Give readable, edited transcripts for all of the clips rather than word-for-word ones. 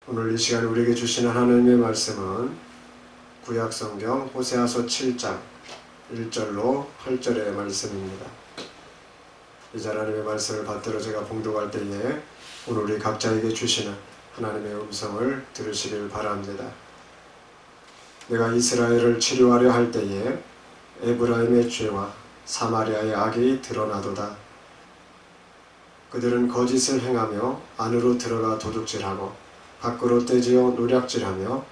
오늘 이 시간에 우리에게 주시는 하나님의 말씀은 구약성경 호세아서 7장 1절로 8절의 말씀입니다. 이제 하나님의 말씀을 받들어 제가 봉독할 때에 오늘 우리 각자에게 주시는 하나님의 음성을 들으시길 바랍니다. 내가 이스라엘을 치료하려 할 때에 에브라임의 죄와 사마리아의 악이 드러나도다. 그들은 거짓을 행하며 안으로 들어가 도둑질하고 밖으로 떼지어 노략질하며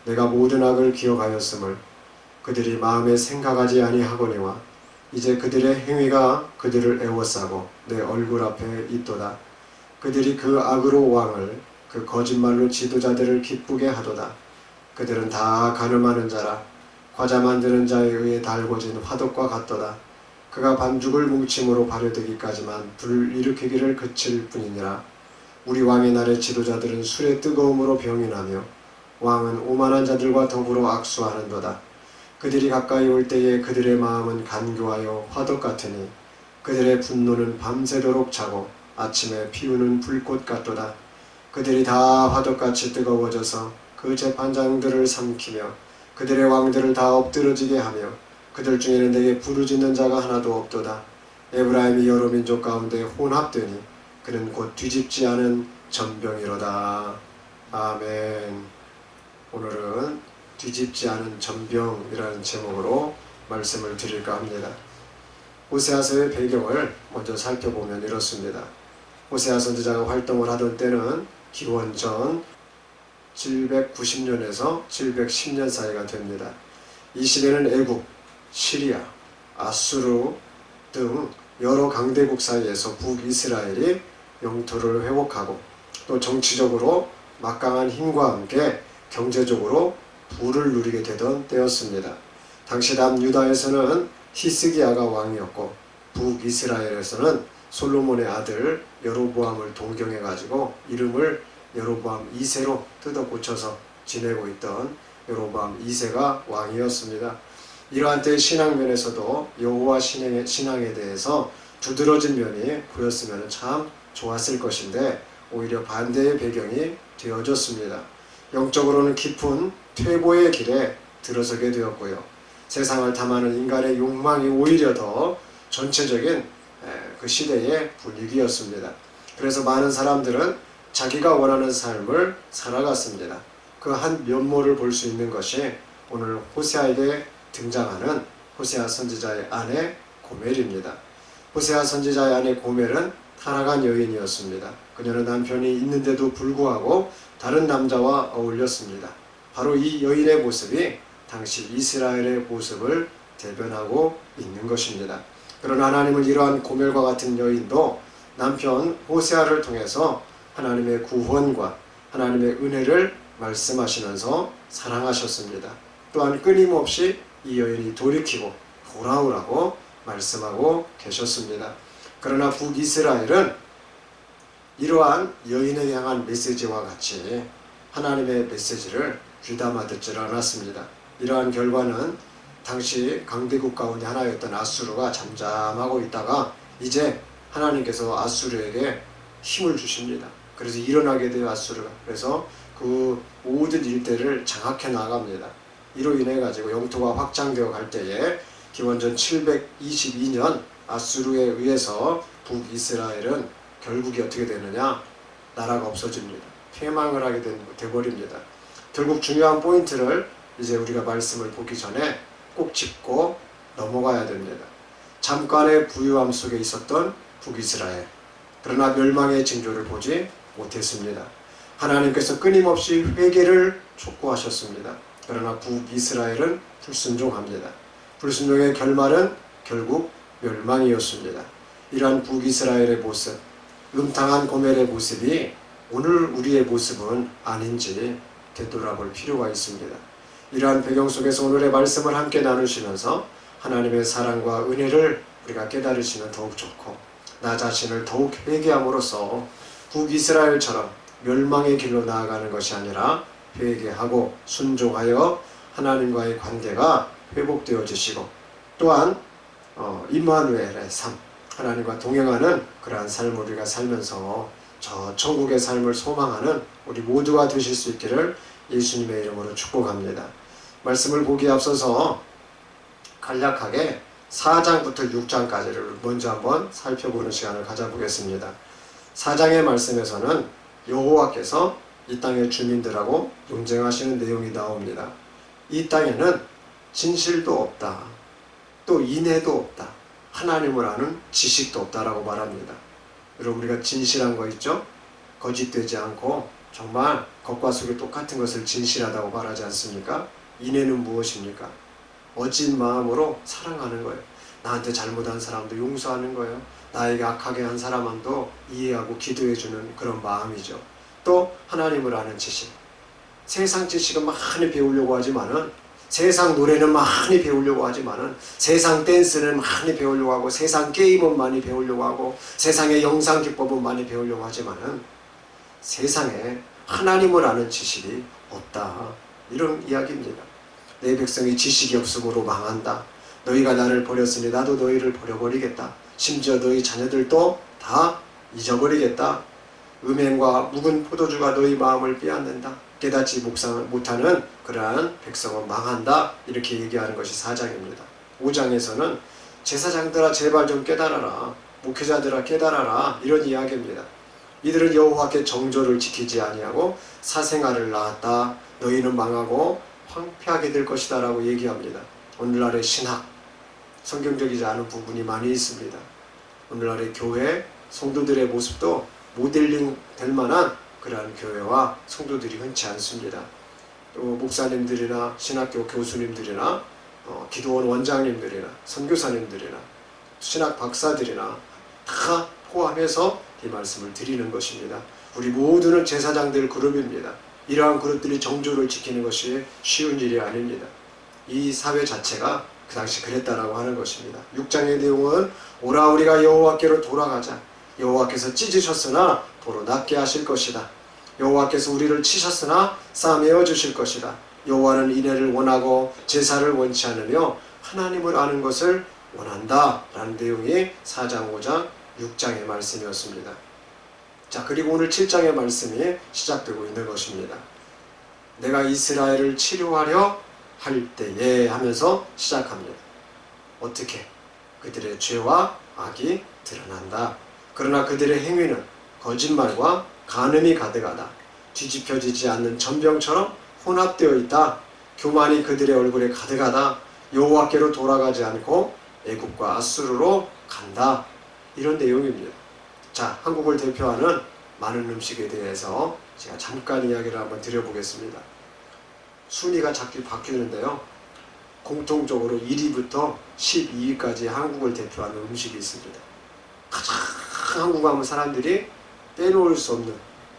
내가 모든 악을 기억하였음을 그들이 마음에 생각하지 아니하거니와 이제 그들의 행위가 그들을 애워싸고 내 얼굴 앞에 있도다. 그들이 그 악으로 왕을 그 거짓말로 지도자들을 기쁘게 하도다. 그들은 다 가늠하는 자라 과자 만드는 자에 의해 달궈진 화덕과 같도다. 그가 반죽을 뭉침으로 발효되기까지만 불 일으키기를 그칠 뿐이니라. 우리 왕의 날의 지도자들은 술의 뜨거움으로 병이 나며 왕은 오만한 자들과 더불어 악수하는도다. 그들이 가까이 올 때에 그들의 마음은 간교하여 화덕 같으니 그들의 분노는 밤새도록 차고 아침에 피우는 불꽃 같도다. 그들이 다 화덕같이 뜨거워져서 그 재판장들을 삼키며 그들의 왕들을 다 엎드러지게 하며 그들 중에는 내게 부르짖는 자가 하나도 없도다. 에브라임이 여러 민족 가운데 혼합되니 그는 곧 뒤집지 않은 전병이로다. 아멘. 오늘은 뒤집지 않은 전병이라는 제목으로 말씀을 드릴까 합니다. 호세아서의 배경을 먼저 살펴보면 이렇습니다. 호세아 선지자가 활동을 하던 때는 기원전 790년에서 710년 사이가 됩니다. 이 시대는 애국, 시리아, 아수르 등 여러 강대국 사이에서 북이스라엘이 영토를 회복하고 또 정치적으로 막강한 힘과 함께 경제적으로 부를 누리게 되던 때였습니다. 당시 남유다에서는 히스기야가 왕이었고 북이스라엘에서는 솔로몬의 아들 여로보암을 동경해가지고 이름을 여로보암 2세로 뜯어 고쳐서 지내고 있던 여로보암 2세가 왕이었습니다. 이러한 때의 신앙면에서도 여호와 신앙에 대해서 두드러진 면이 보였으면 참 좋았을 것인데 오히려 반대의 배경이 되어졌습니다. 영적으로는 깊은 퇴보의 길에 들어서게 되었고요. 세상을 탐하는 인간의 욕망이 오히려 더 전체적인 그 시대의 분위기였습니다. 그래서 많은 사람들은 자기가 원하는 삶을 살아갔습니다. 그 한 면모를 볼 수 있는 것이 오늘 호세아에게 등장하는 호세아 선지자의 아내 고멜입니다. 호세아 선지자의 아내 고멜은 타락한 여인이었습니다. 그녀는 남편이 있는데도 불구하고 다른 남자와 어울렸습니다. 바로 이 여인의 모습이 당시 이스라엘의 모습을 대변하고 있는 것입니다. 그러나 하나님은 이러한 고멜과 같은 여인도 남편 호세아를 통해서 하나님의 구원과 하나님의 은혜를 말씀하시면서 사랑하셨습니다. 또한 끊임없이 이 여인이 돌이키고 돌아오라고 말씀하고 계셨습니다. 그러나 북이스라엘은 이러한 여인에 향한 메시지와 같이 하나님의 메시지를 귀담아 듣지 않았습니다. 이러한 결과는 당시 강대국 가운데 하나였던 아수르가 잠잠하고 있다가 이제 하나님께서 아수르에게 힘을 주십니다. 그래서 일어나게 돼요, 아수르가. 그래서 그 모든 일대를 장악해 나갑니다. 이로 인해 가지고 영토가 확장되어 갈 때에 기원전 722년 아수르에 의해서 북이스라엘은 결국이 어떻게 되느냐? 나라가 없어집니다. 패망을 하게 돼버립니다. 결국 중요한 포인트를 이제 우리가 말씀을 보기 전에 꼭 짚고 넘어가야 됩니다. 잠깐의 부유함 속에 있었던 북이스라엘. 그러나 멸망의 징조를 보지 못했습니다. 하나님께서 끊임없이 회개를 촉구하셨습니다. 그러나 북이스라엘은 불순종합니다. 불순종의 결말은 결국 멸망이었습니다. 이러한 북이스라엘의 모습, 음탕한 고멜의 모습이 오늘 우리의 모습은 아닌지 되돌아볼 필요가 있습니다. 이러한 배경 속에서 오늘의 말씀을 함께 나누시면서 하나님의 사랑과 은혜를 우리가 깨달으시면 더욱 좋고 나 자신을 더욱 회개함으로써 북이스라엘처럼 멸망의 길로 나아가는 것이 아니라 회개하고 순종하여 하나님과의 관계가 회복되어지시고 또한 임마누엘의 삶, 하나님과 동행하는 그러한 삶을 우리가 살면서 저 천국의 삶을 소망하는 우리 모두가 되실 수 있기를 예수님의 이름으로 축복합니다. 말씀을 보기에 앞서서 간략하게 4장부터 6장까지를 먼저 한번 살펴보는 시간을 가져보겠습니다. 4장의 말씀에서는 여호와께서 이 땅의 주민들하고 논쟁하시는 내용이 나옵니다. 이 땅에는 진실도 없다. 또 인애도 없다. 하나님을 아는 지식도 없다라고 말합니다. 여러분, 우리가 진실한 거 있죠? 거짓되지 않고 정말 겉과 속이 똑같은 것을 진실하다고 말하지 않습니까? 인애는 무엇입니까? 어진 마음으로 사랑하는 거예요. 나한테 잘못한 사람도 용서하는 거예요. 나에게 악하게 한 사람도 이해하고 기도해주는 그런 마음이죠. 또 하나님을 아는 지식. 세상 지식은 많이 배우려고 하지만은, 세상 노래는 많이 배우려고 하지만은, 세상 댄스는 많이 배우려고 하고, 세상 게임은 많이 배우려고 하고, 세상의 영상 기법은 많이 배우려고 하지만은 세상에 하나님을 아는 지식이 없다. 이런 이야기입니다. 내 백성이 지식이 없으므로 망한다. 너희가 나를 버렸으니 나도 너희를 버려버리겠다. 심지어 너희 자녀들도 다 잊어버리겠다. 음행과 묵은 포도주가 너희 마음을 빼앗는다. 깨닫지 못하는 그러한 백성은 망한다. 이렇게 얘기하는 것이 4장입니다. 5장에서는 제사장들아 제발 좀 깨달아라. 목회자들아 깨달아라. 이런 이야기입니다. 이들은 여호와께 정조를 지키지 아니하고 사생아를 낳았다. 너희는 망하고 황폐하게 될 것이다 라고 얘기합니다. 오늘날의 신학, 성경적이지 않은 부분이 많이 있습니다. 오늘날의 교회, 성도들의 모습도 모델링 될 만한 그러한 교회와 성도들이 흔치 않습니다. 또 목사님들이나 신학교 교수님들이나 기도원 원장님들이나 선교사님들이나 신학 박사들이나 다 포함해서 이 말씀을 드리는 것입니다. 우리 모두는 제사장들 그룹입니다. 이러한 그룹들이 정조를 지키는 것이 쉬운 일이 아닙니다. 이 사회 자체가 그 당시 그랬다라고 하는 것입니다. 6장의 내용은 오라 우리가 여호와께로 돌아가자. 여호와께서 찢으셨으나 도로 낫게 하실 것이다. 여호와께서 우리를 치셨으나 싸매어 주실 것이다. 여호와는 인애를 원하고 제사를 원치 않으며 하나님을 아는 것을 원한다 라는 내용이 4장, 5장, 6장의 말씀이었습니다. 자, 그리고 오늘 7장의 말씀이 시작되고 있는 것입니다. 내가 이스라엘을 치료하려 할 때에 하면서 시작합니다. 어떻게? 그들의 죄와 악이 드러난다. 그러나 그들의 행위는 거짓말과 간음이 가득하다. 뒤집혀지지 않는 전병처럼 혼합되어 있다. 교만이 그들의 얼굴에 가득하다. 여호와께로 돌아가지 않고 애굽과 아수르로 간다. 이런 내용입니다. 자, 한국을 대표하는 많은 음식에 대해서 제가 잠깐 이야기를 한번 드려보겠습니다. 순위가 자꾸 바뀌는데요. 공통적으로 1위부터 12위까지 한국을 대표하는 음식이 있습니다. 가장 한국 하면 사람들이 빼놓을 수 없는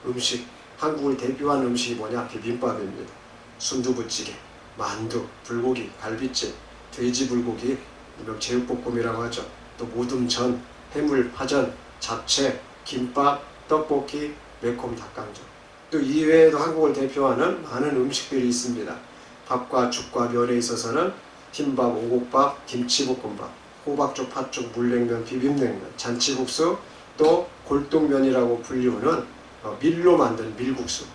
음식, 한국을 대표하는 음식이 뭐냐? 비빔밥입니다. 순두부찌개, 만두, 불고기, 갈비찜, 돼지 불고기, 일명 제육볶음이라고 하죠. 또 모둠전, 해물, 파전, 잡채, 김밥, 떡볶이, 매콤 닭강정. 또 이외에도 한국을 대표하는 많은 음식들이 있습니다. 밥과 죽과 면에 있어서는 흰밥, 오곡밥, 김치볶음밥, 호박죽, 팥죽, 물냉면, 비빔냉면, 잔치국수, 또 골동면이라고 불리우는 밀로 만든 밀국수,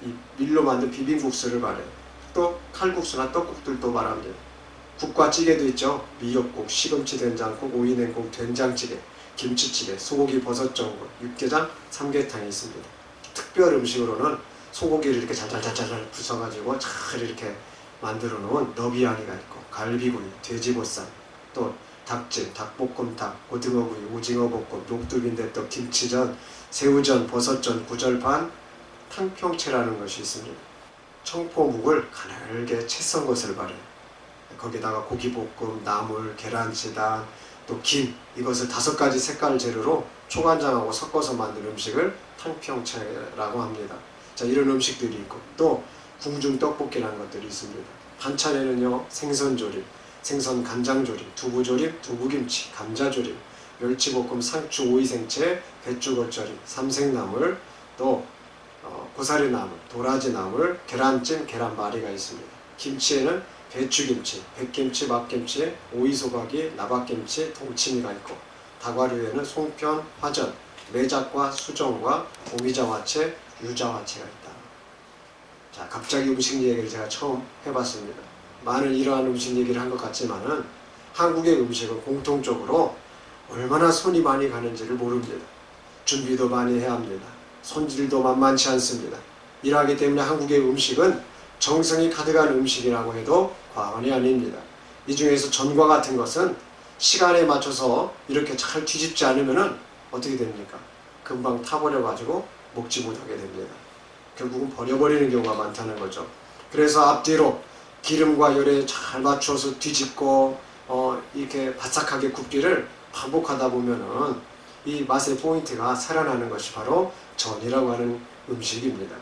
이 밀로 만든 비빔국수를 말해요. 또 칼국수나 떡국들도 말합니다. 국과 찌개도 있죠. 미역국, 시금치 된장국, 오이냉국, 된장찌개, 김치찌개, 소고기 버섯전골, 육개장, 삼계탕이 있습니다. 특별 음식으로는 소고기를 이렇게 잘잘잘잘 부숴가지고 잘 이렇게 만들어 놓은 너비야기가 있고, 갈비구이, 돼지보쌈, 또 닭찜, 닭볶음탕, 고등어구이, 오징어볶음, 녹두빈대떡, 김치전, 새우전, 버섯전, 구절판, 탕평채라는 것이 있습니다. 청포묵을 가늘게 채 썬 것을 말해요. 거기다가 고기볶음, 나물, 계란치단, 또 김, 이것을 5가지 색깔 재료로 초간장하고 섞어서 만든 음식을 탕평채라고 합니다. 자, 이런 음식들이 있고, 또 궁중 떡볶이라는 것들이 있습니다. 반찬에는요, 생선조림, 생선 간장조림, 두부조림, 두부김치, 감자조림, 멸치볶음, 상추, 오이생채, 배추겉절이, 삼색나물, 또 고사리나물, 도라지나물, 계란찜, 계란말이가 있습니다. 김치에는 배추김치, 백김치, 막김치, 오이소박이, 나박김치, 동치미가 있고, 다과류에는 송편, 화전, 매작과 수정과 오미자화채, 유자화채가 있다. 자, 갑자기 음식 얘기를 제가 처음 해봤습니다. 많은 이러한 음식 얘기를 한 것 같지만은 한국의 음식은 공통적으로 얼마나 손이 많이 가는지를 모릅니다. 준비도 많이 해야 합니다. 손질도 만만치 않습니다. 이러하기 때문에 한국의 음식은 정성이 가득한 음식이라고 해도 과언이 아닙니다. 이 중에서 전과 같은 것은 시간에 맞춰서 이렇게 잘 뒤집지 않으면 어떻게 됩니까? 금방 타버려 가지고 먹지 못하게 됩니다. 결국은 버려버리는 경우가 많다는 거죠. 그래서 앞뒤로 기름과 열에 잘 맞춰서 뒤집고 이렇게 바삭하게 굽기를 반복하다 보면은 이 맛의 포인트가 살아나는 것이 바로 전이라고 하는 음식입니다.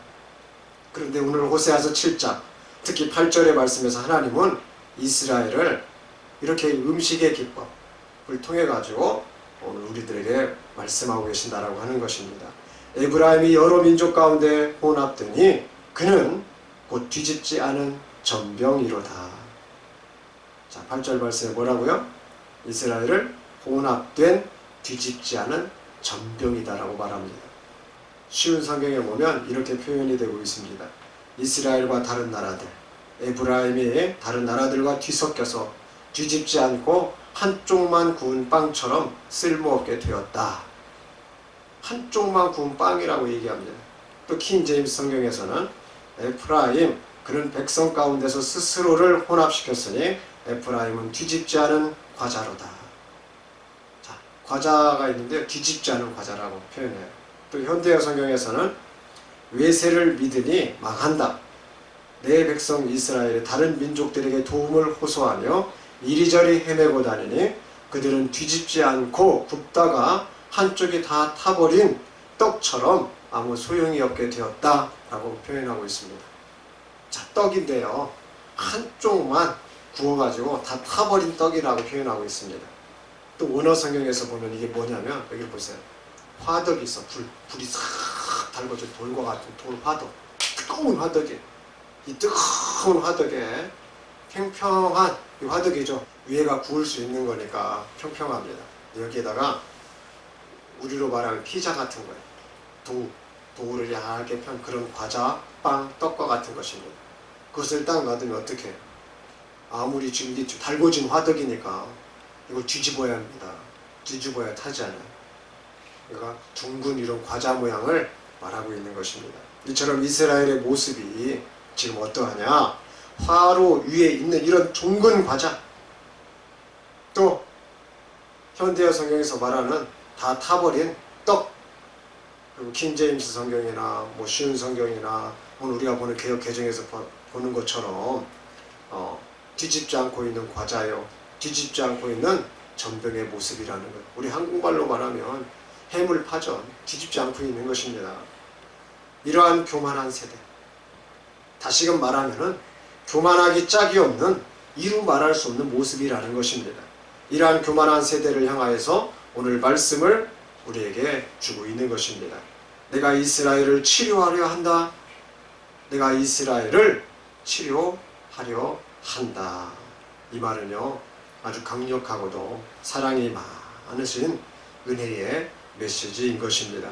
그런데 오늘 호세아서 7장 특히 8절의 말씀에서 하나님은 이스라엘을 이렇게 음식의 기법을 통해 가지고 오늘 우리들에게 말씀하고 계신다라고 하는 것입니다. 에브라임이 여러 민족 가운데 혼합되니 그는 곧 뒤집지 않은 전병이로다. 자, 8절 말씀에 뭐라고요? 이스라엘을 혼합된 뒤집지 않은 전병이다라고 말합니다. 쉬운 성경에 보면 이렇게 표현이 되고 있습니다. 이스라엘과 다른 나라들, 에브라임이 다른 나라들과 뒤섞여서 뒤집지 않고 한쪽만 구운 빵처럼 쓸모없게 되었다. 한쪽만 구운 빵이라고 얘기합니다. 또 킹제임스 성경에서는 에프라임, 그런 백성 가운데서 스스로를 혼합시켰으니 에프라임은 뒤집지 않은 과자로다. 자, 과자가 있는데 뒤집지 않은 과자라고 표현해요. 또 현대어 성경에서는 외세를 믿으니 망한다. 내 백성 이스라엘의 다른 민족들에게 도움을 호소하며 이리저리 헤매고 다니니 그들은 뒤집지 않고 굽다가 한쪽이 다 타버린 떡처럼 아무 소용이 없게 되었다 라고 표현하고 있습니다. 자, 떡인데요, 한쪽만 구워가지고 다 타버린 떡이라고 표현하고 있습니다. 또 원어 성경에서 보면 이게 뭐냐면 여기 보세요. 화덕이 있어. 불이 싹 달궈져 돌과 같은 돌 화덕, 뜨거운 화덕이, 이 뜨거운 화덕에 평평한 이 화덕이죠. 위에가 구울 수 있는 거니까 평평합니다. 여기에다가 우리로 말하면 피자 같은 거예요. 도우를 얇게 편 그런 과자, 빵, 떡과 같은 것입니다. 그것을 딱 놔두면 어떻게 해요? 아무리 지금 이게 달궈진 화덕이니까 이걸 뒤집어야 합니다. 뒤집어야 타지 않아요. 그러니까 둥근 이런 과자 모양을 말하고 있는 것입니다. 이처럼 이스라엘의 모습이 지금 어떠하냐? 화로 위에 있는 이런 둥근 과자, 또 현대어 성경에서 말하는 다 타버린 떡, 그리고 킹제임스 성경이나 뭐 쉬운 성경이나 오늘 우리가 보는 개역 개정에서 보는 것처럼 뒤집지 않고 있는 과자요, 뒤집지 않고 있는 전병의 모습이라는 것. 우리 한국말로 말하면 해물파전, 뒤집지 않고 있는 것입니다. 이러한 교만한 세대, 다시금 말하면은 교만하기 짝이 없는, 이루 말할 수 없는 모습이라는 것입니다. 이러한 교만한 세대를 향하여서 오늘 말씀을 우리에게 주고 있는 것입니다. 내가 이스라엘을 치료하려 한다. 내가 이스라엘을 치료하려 한다. 이 말은요, 아주 강력하고도 사랑이 많으신 은혜의 메시지인 것입니다.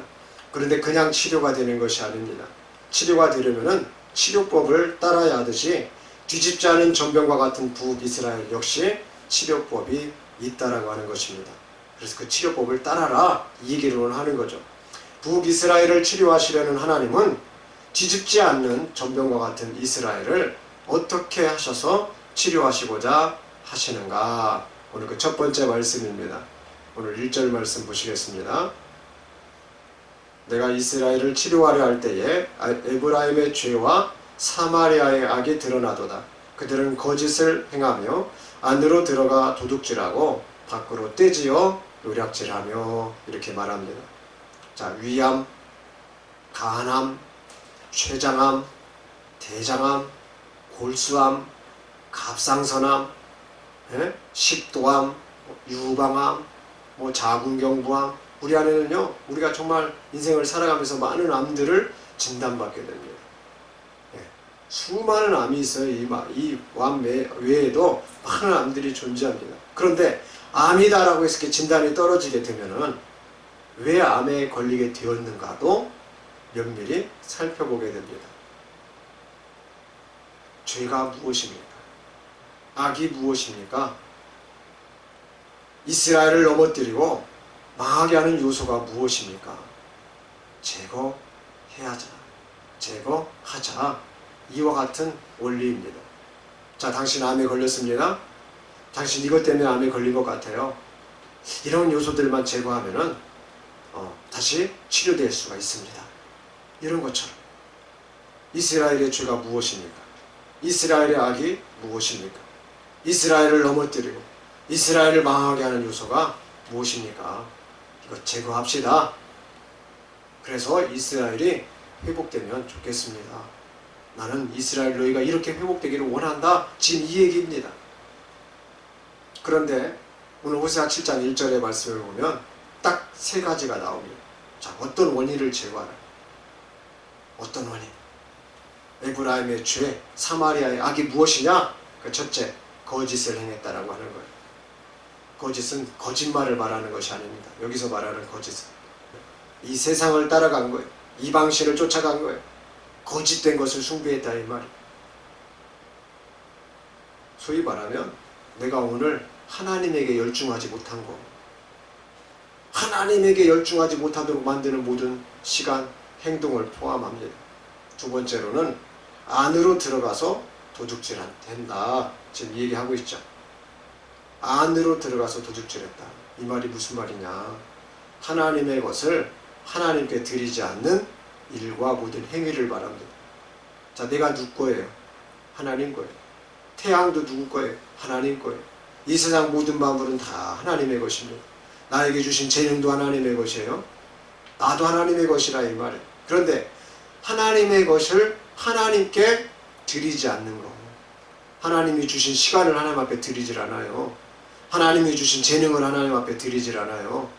그런데 그냥 치료가 되는 것이 아닙니다. 치료가 되려면은 치료법을 따라야 하듯이 뒤집지 않은 전병과 같은 북이스라엘 역시 치료법이 있다라고 하는 것입니다. 그래서 그 치료법을 따라라, 이 얘기를 하는 거죠. 북이스라엘을 치료하시려는 하나님은 뒤집지 않는 전병과 같은 이스라엘을 어떻게 하셔서 치료하시고자 하시는가? 오늘 그 첫 번째 말씀입니다. 오늘 1절 말씀 보시겠습니다. 내가 이스라엘을 치료하려 할 때에 에브라임의 죄와 사마리아의 악이 드러나도다. 그들은 거짓을 행하며 안으로 들어가 도둑질하고 밖으로 떼지어 노략질하며, 이렇게 말합니다. 자, 위암, 간암, 췌장암, 대장암, 골수암, 갑상선암, 식도암, 유방암, 자궁경부암, 우리 안에는요, 우리가 정말 인생을 살아가면서 많은 암들을 진단받게 됩니다. 수많은 암이 있어요. 이 암 외에도 많은 암들이 존재합니다. 그런데 암이다라고 해서 진단이 떨어지게 되면은 왜 암에 걸리게 되었는가도 면밀히 살펴보게 됩니다. 죄가 무엇입니까? 악이 무엇입니까? 이스라엘을 넘어뜨리고 망하게 하는 요소가 무엇입니까? 제거해야자. 제거하자. 이와 같은 원리입니다. 자, 당신 암에 걸렸습니다. 당신 이것 때문에 암에 걸린 것 같아요. 이런 요소들만 제거하면은 다시 치료될 수가 있습니다. 이런 것처럼 이스라엘의 죄가 무엇입니까? 이스라엘의 악이 무엇입니까? 이스라엘을 넘어뜨리고 이스라엘을 망하게 하는 요소가 무엇입니까? 이거 제거합시다. 그래서 이스라엘이 회복되면 좋겠습니다. 나는 이스라엘 너희가 이렇게 회복되기를 원한다. 지금 이 얘기입니다. 그런데 오늘 호세아 7장 1절의 말씀을 보면 딱 세 가지가 나옵니다. 자, 어떤 원인을 제거하라. 어떤 원인? 에브라임의 죄, 사마리아의 악이 무엇이냐? 그 첫째, 거짓을 행했다라고 하는 거예요. 거짓은 거짓말을 말하는 것이 아닙니다. 여기서 말하는 거짓은 이 세상을 따라간 거예요. 이방신을 쫓아간 거예요. 거짓된 것을 숭배했다 이 말이에요. 소위 말하면 내가 오늘 하나님에게 열중하지 못한 거, 하나님에게 열중하지 못하도록 만드는 모든 시간, 행동을 포함합니다. 두 번째로는 안으로 들어가서 도둑질 된다. 지금 이 얘기하고 있죠. 안으로 들어가서 도둑질했다. 이 말이 무슨 말이냐? 하나님의 것을 하나님께 드리지 않는 일과 모든 행위를 말합니다. 자, 내가 누구 거예요? 하나님 거예요. 태양도 누구 거예요? 하나님 거예요. 이 세상 모든 만물은 다 하나님의 것입니다. 나에게 주신 재능도 하나님의 것이에요. 나도 하나님의 것이라 이 말이에요. 그런데 하나님의 것을 하나님께 드리지 않는 거. 하나님이 주신 시간을 하나님 앞에 드리질 않아요. 하나님이 주신 재능을 하나님 앞에 드리질 않아요.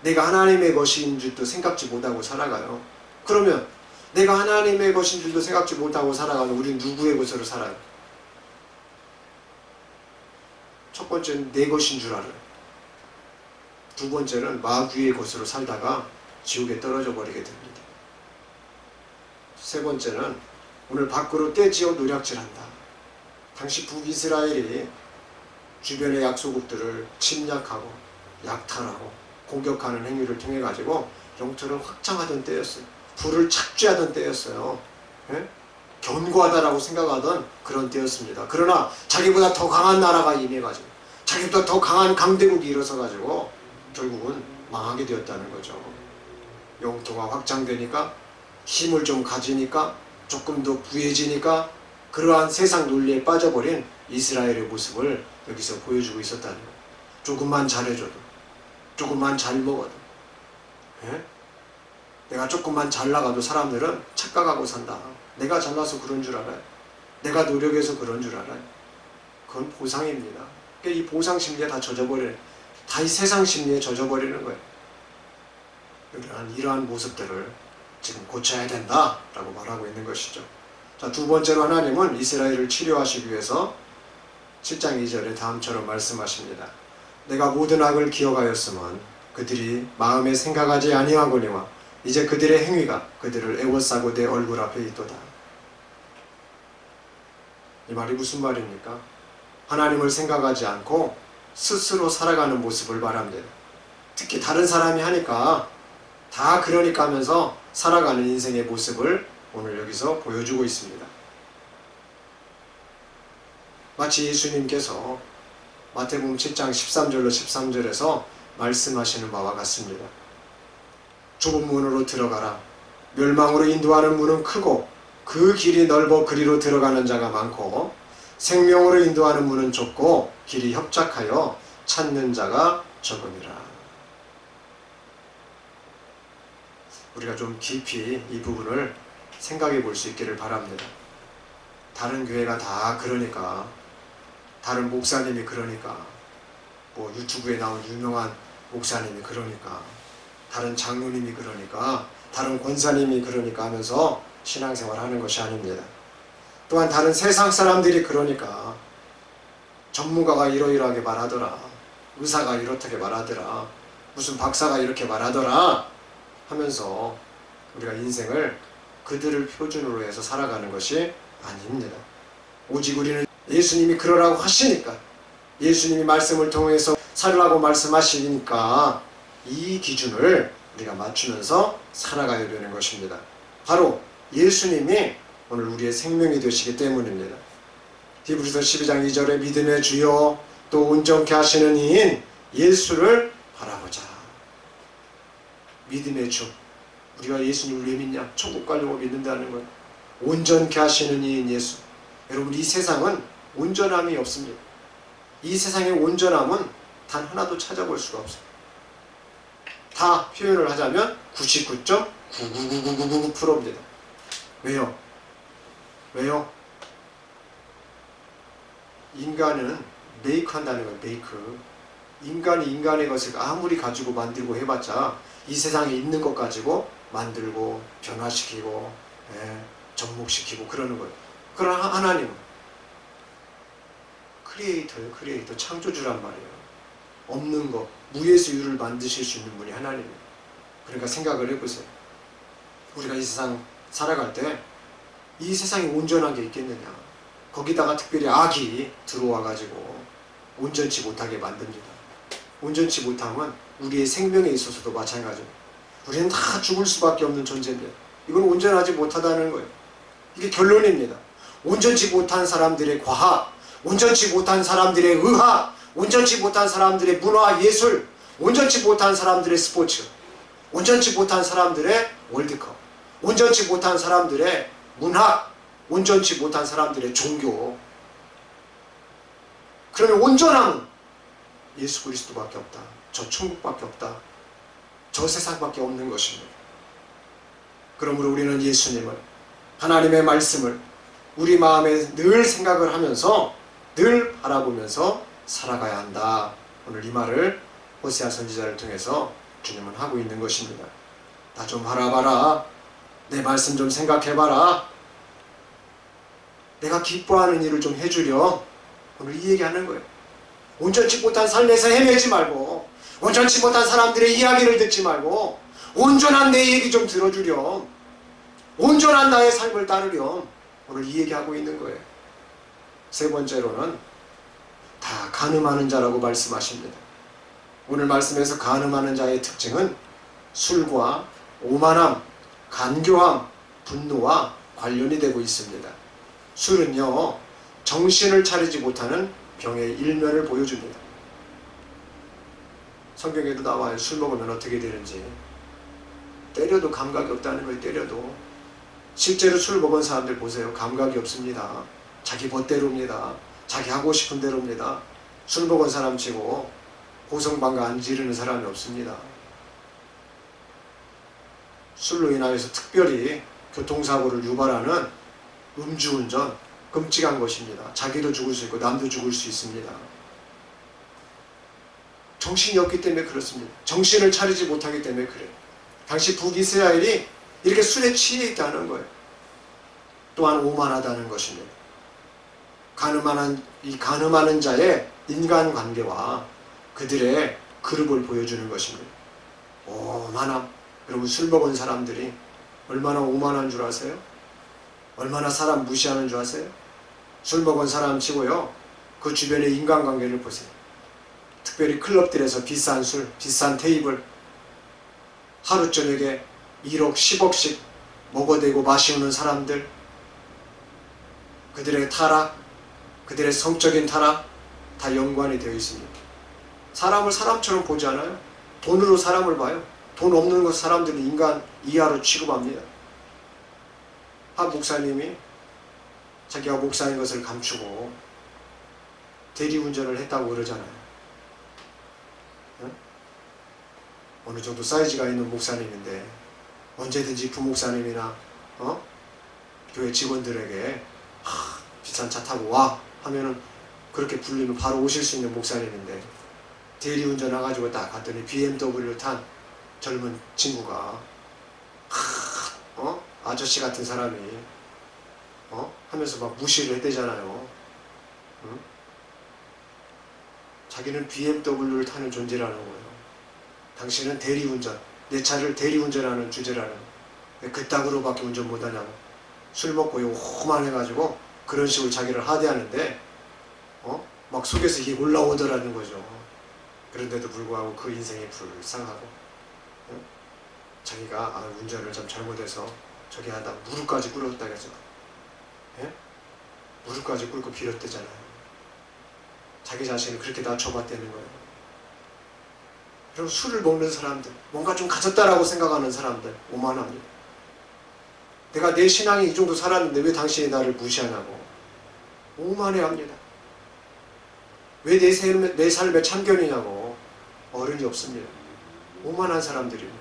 내가 하나님의 것인 줄도 생각지 못하고 살아가요. 그러면 내가 하나님의 것인 줄도 생각지 못하고 살아가는 우리는 누구의 것으로 살아요? 첫 번째는 내 것인 줄 알아요. 두 번째는 마귀의 것으로 살다가 지옥에 떨어져 버리게 됩니다. 세 번째는 오늘 밖으로 떼지어 노략질한다. 당시 북이스라엘이 주변의 약소국들을 침략하고 약탈하고 공격하는 행위를 통해 가지고 영토를 확장하던 때였어요. 불을 착취하던 때였어요. 예? 견고하다라고 생각하던 그런 때였습니다. 그러나 자기보다 더 강한 나라가 임해가지고 자기보다 더 강한 강대국이 일어서가지고 결국은 망하게 되었다는 거죠. 영토가 확장되니까 힘을 좀 가지니까 조금 더 부해지니까 그러한 세상 논리에 빠져버린 이스라엘의 모습을 여기서 보여주고 있었다는 거예요. 조금만 잘해줘도, 조금만 잘 먹어도, 예? 내가 조금만 잘 나가도 사람들은 착각하고 산다. 내가 잘나서 그런 줄 알아요. 내가 노력해서 그런 줄 알아요. 그건 보상입니다. 그러니까 이 보상 심리에 다 젖어버리는, 다 이 세상 심리에 젖어버리는 거예요. 이러한 모습들을 지금 고쳐야 된다라고 말하고 있는 것이죠. 자, 두 번째로 하나님은 이스라엘을 치료하시기 위해서 7장 2절에 다음처럼 말씀하십니다. 내가 모든 악을 기억하였으면 그들이 마음에 생각하지 아니하거니와 이제 그들의 행위가 그들을 애워싸고 내 얼굴 앞에 있도다. 이 말이 무슨 말입니까? 하나님을 생각하지 않고 스스로 살아가는 모습을 말합니다. 특히 다른 사람이 하니까 다 그러니까 하면서 살아가는 인생의 모습을 오늘 여기서 보여주고 있습니다. 마치 예수님께서 마태복음 7장 13절로 13절에서 말씀하시는 바와 같습니다. 좁은 문으로 들어가라. 멸망으로 인도하는 문은 크고 그 길이 넓어 그리로 들어가는 자가 많고 생명으로 인도하는 문은 좁고 길이 협착하여 찾는 자가 적음이라. 우리가 좀 깊이 이 부분을 생각해 볼 수 있기를 바랍니다. 다른 교회가 다 그러니까, 다른 목사님이 그러니까, 뭐 유튜브에 나온 유명한 목사님이 그러니까, 다른 장로님이 그러니까, 다른 권사님이 그러니까 하면서 신앙생활 하는 것이 아닙니다. 또한 다른 세상 사람들이 그러니까, 전문가가 이러이러하게 말하더라, 의사가 이렇게 말하더라, 무슨 박사가 이렇게 말하더라 하면서 우리가 인생을 그들을 표준으로 해서 살아가는 것이 아닙니다. 오직 우리는 예수님이 그러라고 하시니까, 예수님이 말씀을 통해서 살라고 말씀하시니까 이 기준을 우리가 맞추면서 살아가야 되는 것입니다. 바로 예수님이 오늘 우리의 생명이 되시기 때문입니다. 히브리서 12장 2절에 믿음의 주요 또 온전케 하시는 이인 예수를 바라보자. 믿음의 주. 우리가 예수님을 왜 믿냐? 천국 가려고 믿는다는 거예요. 온전케 하시는 이인 예수. 여러분, 이 세상은 온전함이 없습니다. 이 세상의 온전함은 단 하나도 찾아볼 수가 없어요. 다 표현을 하자면 99.99999%입니다. 왜요? 왜요? 인간은 메이크 한다는 거예요. 메이크. 인간이 인간의 것을 아무리 가지고 만들고 해봤자 이 세상에 있는 것 가지고 만들고 변화시키고 접목시키고 그러는 거예요. 그러나 하나님은 크리에이터예요. 크리에이터. 창조주란 말이에요. 없는 것, 무에서 유를 만드실 수 있는 분이 하나님이에요. 그러니까 생각을 해보세요. 우리가 이 세상 살아갈 때 이 세상에 온전한 게 있겠느냐. 거기다가 특별히 악이 들어와가지고 온전치 못하게 만듭니다. 온전치 못하면 우리의 생명에 있어서도 마찬가지입니다. 우리는 다 죽을 수밖에 없는 존재인데 이건 온전하지 못하다는 거예요. 이게 결론입니다. 온전치 못한 사람들의 과학, 온전치 못한 사람들의 의학, 온전치 못한 사람들의 문화, 예술, 온전치 못한 사람들의 스포츠, 온전치 못한 사람들의 월드컵, 온전치 못한 사람들의 문학, 온전치 못한 사람들의 종교. 그러면 온전함은 예수 그리스도밖에 없다. 저 천국밖에 없다. 저 세상밖에 없는 것입니다. 그러므로 우리는 예수님을, 하나님의 말씀을 우리 마음에 늘 생각을 하면서 늘 바라보면서 살아가야 한다. 오늘 이 말을 호세아 선지자를 통해서 주님은 하고 있는 것입니다. 나 좀 바라봐라. 내 말씀 좀 생각해봐라. 내가 기뻐하는 일을 좀 해주렴. 오늘 이 얘기하는 거예요. 온전치 못한 삶에서 헤매지 말고, 온전치 못한 사람들의 이야기를 듣지 말고 온전한 내 얘기 좀 들어주렴. 온전한 나의 삶을 따르렴. 오늘 이 얘기하고 있는 거예요. 세 번째로는 다 간음하는 자라고 말씀하십니다. 오늘 말씀에서 간음하는 자의 특징은 술과 오만함, 간교함, 분노와 관련이 되고 있습니다. 술은요, 정신을 차리지 못하는 병의 일면을 보여줍니다. 성경에도 나와요. 술 먹으면 어떻게 되는지. 때려도 감각이 없다는 거예요. 때려도. 실제로 술 먹은 사람들 보세요. 감각이 없습니다. 자기 멋대로입니다. 자기 하고 싶은 대로입니다. 술 먹은 사람 치고 고성방가 안 지르는 사람이 없습니다. 술로 인하여서 특별히 교통사고를 유발하는 음주운전, 끔찍한 것입니다. 자기도 죽을 수 있고 남도 죽을 수 있습니다. 정신이 없기 때문에 그렇습니다. 정신을 차리지 못하기 때문에 그래요. 당시 북이스라엘이 이렇게 술에 취해 있다는 거예요. 또한 오만하다는 것입니다. 이 간음하는 자의 인간관계와 그들의 그룹을 보여주는 것입니다. 오만함. 여러분, 술 먹은 사람들이 얼마나 오만한 줄 아세요? 얼마나 사람 무시하는 줄 아세요? 술 먹은 사람 치고요, 그 주변의 인간관계를 보세요. 특별히 클럽들에서 비싼 술, 비싼 테이블, 하루 저녁에 1억, 10억씩 먹어대고 마시는 사람들, 그들의 타락, 그들의 성적인 타락 다 연관이 되어 있습니다. 사람을 사람처럼 보지 않아요? 돈으로 사람을 봐요. 돈 없는 것 사람들은 인간 이하로 취급합니다. 한 목사님이 자기가 목사인 것을 감추고 대리운전을 했다고 그러잖아요. 응? 어느 정도 사이즈가 있는 목사님인데 언제든지 부목사님이나 교회 직원들에게 비싼 차 타고 와 하면은 그렇게 불리면 바로 오실 수 있는 목사님인데 대리운전 해가지고 딱 갔더니 BMW 탄 젊은 친구가 아저씨 같은 사람이 하면서 막 무시를 해대잖아요. 응? 자기는 BMW를 타는 존재라는 거예요. 당신은 대리운전, 내 차를 대리운전하는 주제라는, 그따구로밖에 운전 못하냐고. 술 먹고 오만해가지고 그런 식으로 자기를 하대하는데 막 속에서 이게 올라오더라는 거죠. 그런데도 불구하고 그 인생이 불쌍하고 자기가 운전을 좀 잘못해서 저기 하다 무릎까지 꿇었다 그래서 무릎까지 꿇고 빌었대잖아요. 자기 자신을 그렇게 낮춰봤다는 거예요. 그리고 술을 먹는 사람들, 뭔가 좀 가졌다라고 생각하는 사람들 오만합니다. 내가 내 신앙이 이 정도 살았는데 왜 당신이 나를 무시하냐고 오만해합니다. 왜 내 삶에 참견이냐고. 어른이 없습니다. 오만한 사람들이에요.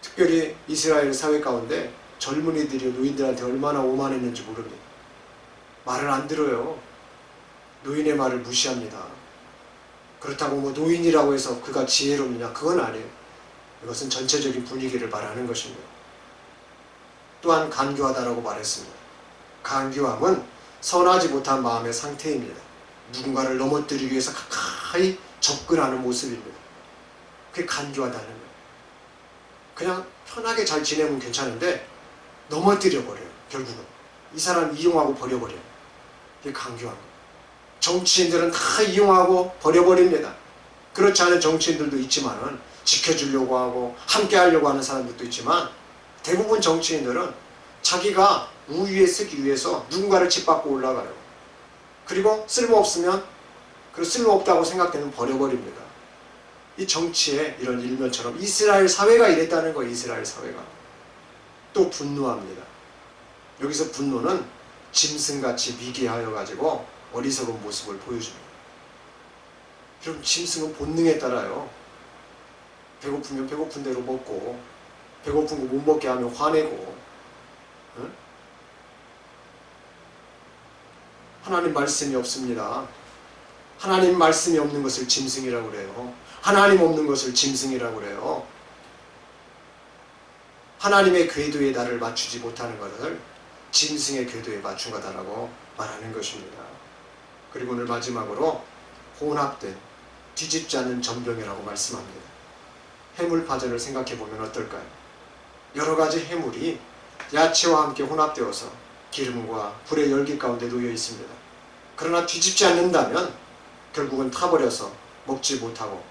특별히 이스라엘 사회 가운데 젊은이들이 노인들한테 얼마나 오만했는지 모릅니다. 말을 안 들어요. 노인의 말을 무시합니다. 그렇다고 뭐 노인이라고 해서 그가 지혜롭느냐? 그건 아니에요. 이것은 전체적인 분위기를 말하는 것입니다. 또한 간교하다라고 말했습니다. 간교함은 선하지 못한 마음의 상태입니다. 누군가를 넘어뜨리기 위해서 가까이 접근하는 모습입니다. 그게 간교하다는 거예요. 그냥 편하게 잘 지내면 괜찮은데 넘어뜨려버려요. 결국은 이 사람 이용하고 버려버려요. 이게 간교한 거예요. 정치인들은 다 이용하고 버려버립니다. 그렇지 않은 정치인들도 있지만은 지켜주려고 하고 함께 하려고 하는 사람들도 있지만 대부분 정치인들은 자기가 우위에 서기 위해서 누군가를 짓밟고 올라가요. 그리고 쓸모없으면 그 쓸모없다고 생각되면 버려버립니다. 이 정치의 이런 일면처럼 이스라엘 사회가 이랬다는 거예요. 이스라엘 사회가. 또 분노합니다. 여기서 분노는 짐승같이 미개하여 가지고 어리석은 모습을 보여줍니다. 그럼 짐승은 본능에 따라요. 배고프면 배고픈 대로 먹고 배고픈 거 못 먹게 하면 화내고 응? 하나님 말씀이 없습니다. 하나님 말씀이 없는 것을 짐승이라고 그래요. 하나님 없는 것을 짐승이라고 그래요. 하나님의 궤도에 나를 맞추지 못하는 것을 짐승의 궤도에 맞춘 거다라고 말하는 것입니다. 그리고 오늘 마지막으로 혼합된 뒤집지 않는 전병이라고 말씀합니다. 해물파전을 생각해 보면 어떨까요? 여러 가지 해물이 야채와 함께 혼합되어서 기름과 불의 열기 가운데 놓여 있습니다. 그러나 뒤집지 않는다면 결국은 타버려서 먹지 못하고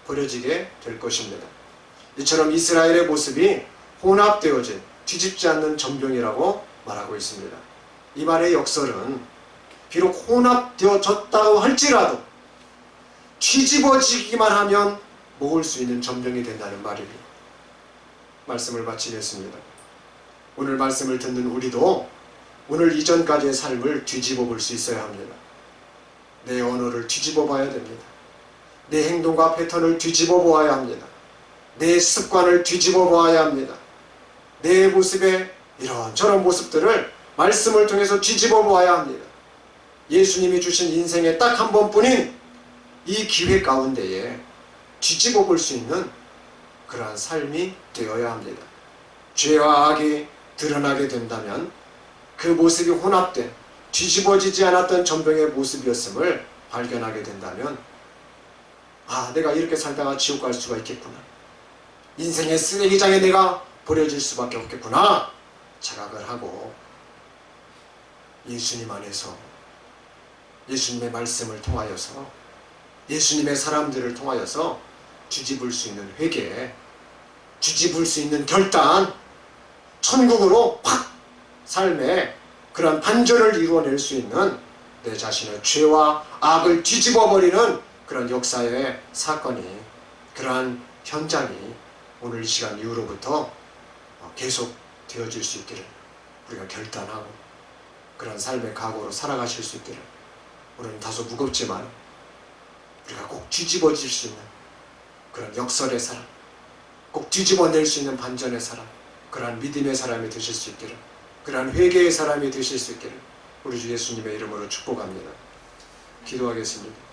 버려지게 될 것입니다. 이처럼 이스라엘의 모습이 혼합되어진 뒤집지 않는 전병이라고 말하고 있습니다. 이 말의 역설은 비록 혼합되어졌다고 할지라도 뒤집어지기만 하면 먹을 수 있는 전병이 된다는 말입니다. 말씀을 마치겠습니다. 오늘 말씀을 듣는 우리도 오늘 이전까지의 삶을 뒤집어 볼 수 있어야 합니다. 내 언어를 뒤집어 봐야 됩니다. 내 행동과 패턴을 뒤집어 보아야 합니다. 내 습관을 뒤집어 보아야 합니다. 내 모습의 이런저런 모습들을 말씀을 통해서 뒤집어 보아야 합니다. 예수님이 주신 인생에 딱 한 번뿐인 이 기회 가운데에 뒤집어 볼 수 있는 그러한 삶이 되어야 합니다. 죄와 악이 드러나게 된다면 그 모습이 혼합된 뒤집어지지 않았던 전병의 모습이었음을 발견하게 된다면 내가 이렇게 살다가 지옥 갈 수가 있겠구나. 인생의 쓰레기장에 내가 버려질 수밖에 없겠구나 자각을 하고 예수님 안에서 예수님의 말씀을 통하여서 예수님의 사람들을 통하여서 뒤집을 수 있는 회개, 뒤집을 수 있는 결단, 천국으로 확 삶의 그런 반전을 이루어낼 수 있는 내 자신의 죄와 악을 뒤집어버리는 그런 역사의 사건이, 그러한 현장이 오늘 이 시간 이후로부터 계속 되어질 수 있기를 우리가 결단하고 그런 삶의 각오로 살아가실 수 있기를, 오늘은 다소 무겁지만 우리가 꼭 뒤집어질 수 있는 그런 역설의 사람, 꼭 뒤집어낼 수 있는 반전의 사람, 그러한 믿음의 사람이 되실 수 있기를, 그러한 회개의 사람이 되실 수 있기를 우리 주 예수님의 이름으로 축복합니다. 기도하겠습니다.